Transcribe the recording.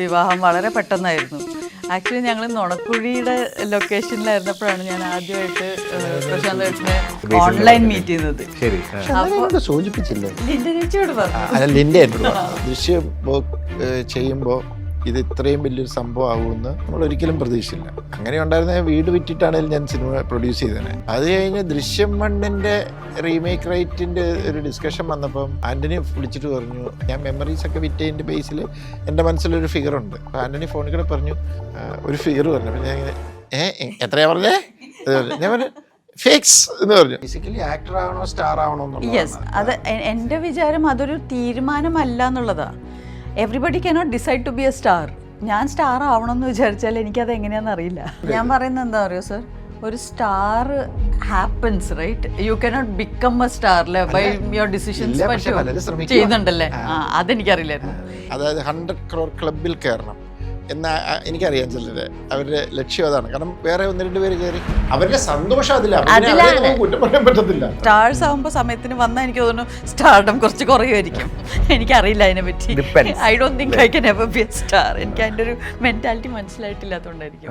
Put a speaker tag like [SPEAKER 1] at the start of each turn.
[SPEAKER 1] വിവാഹം വളരെ പെട്ടെന്നായിരുന്നു. ആക്ച്വലി ഞങ്ങൾ നുണക്കുഴിയുടെ ലൊക്കേഷനിലായിരുന്നപ്പോഴാണ് ഞാൻ ആദ്യമായിട്ട് പ്രശാന്ത് ഏട്ടനെ ഓൺലൈൻ മീറ്റ് ചെയ്യുന്നത്.
[SPEAKER 2] അപ്പോൾ സൂചിപ്പിച്ചില്ലേ
[SPEAKER 1] ലിൻഡ ചേച്ചിയോട് പറഞ്ഞു.
[SPEAKER 2] അല്ല, ലിൻഡ ദൃശ്യം ചെയ്യുമ്പോൾ ഇത് ഇത്രയും വലിയൊരു സംഭവം ആകുമെന്ന് നമ്മൾ ഒരിക്കലും പ്രതീക്ഷിച്ചില്ല. അങ്ങനെ ഉണ്ടായിരുന്ന വീട് വിറ്റിട്ടാണെങ്കിലും ഞാൻ സിനിമ പ്രൊഡ്യൂസ് ചെയ്തത്. അത് കഴിഞ്ഞ് ദൃശ്യം 1-ന്റെ റീമേക്ക് റൈറ്റിന്റെ ഒരു ഡിസ്കഷൻ വന്നപ്പം ആന്റണി വിളിച്ചിട്ട് പറഞ്ഞു, ഞാൻ മെമ്മറീസ് ഒക്കെ വിറ്റതിന്റെ ബേസിൽ എൻ്റെ മനസ്സിലൊരു ഫിഗർ ഉണ്ട്. അപ്പോൾ ആന്റണി ഫോണിൽ കൂടെ പറഞ്ഞു ഒരു ഫിഗർ പറഞ്ഞു. അപ്പം ഞാൻ ഇങ്ങനെ എത്രയാ പറഞ്ഞേ? ഞാൻ പറഞ്ഞു ഫിക്സ് എന്ന് പറഞ്ഞു. ബേസിക്കലി ആക്ടർ ആവണോ സ്റ്റാർ ആവണോ എന്നുള്ളത്.
[SPEAKER 1] യെസ്, അത് എൻ്റെ വിചാരം അതൊരു തീരുമാനമല്ല എന്നുള്ളതാണ്. Everybody cannot decide to be a star. ഞാൻ സ്റ്റാർ ആവണമെന്ന് വിചാരിച്ചാൽ എനിക്കത് എങ്ങനെയാണെന്ന് അറിയില്ല. ഞാൻ പറയുന്നത് എന്താ പറയുക സർ, ഒരു star happens, right? You cannot become a star by your decisions. പക്ഷേ ചെയ്യുന്നുണ്ടല്ലേ? അതെനിക്കറിയില്ലായിരുന്നു.
[SPEAKER 2] അതായത് 100 crore ക്ലബിൽ കയറണം എന്നാ എനിക്കറിയാം. ചിലര് അവരുടെ ലക്ഷ്യം അതാണ്. കാരണം വേറെ 1-2 പേര് കയറി അവരുടെ സന്തോഷം അതിലാണ്. കുറ്റം പറയാൻ പറ്റത്തില്ല.
[SPEAKER 1] സ്റ്റാർസ് ആകുമ്പോൾ സമയത്തിന് വന്നാൽ എനിക്ക് തോന്നുന്നു സ്റ്റാർഡം കുറച്ച് കുറയുമായിരിക്കും. എനിക്കറിയില്ല അതിനെ പറ്റി. I don't think I can ever B a star. എനിക്ക് അതിൻ്റെ ഒരു മെന്റാലിറ്റി മനസ്സിലായിട്ടില്ലാത്തതുകൊണ്ടായിരിക്കും.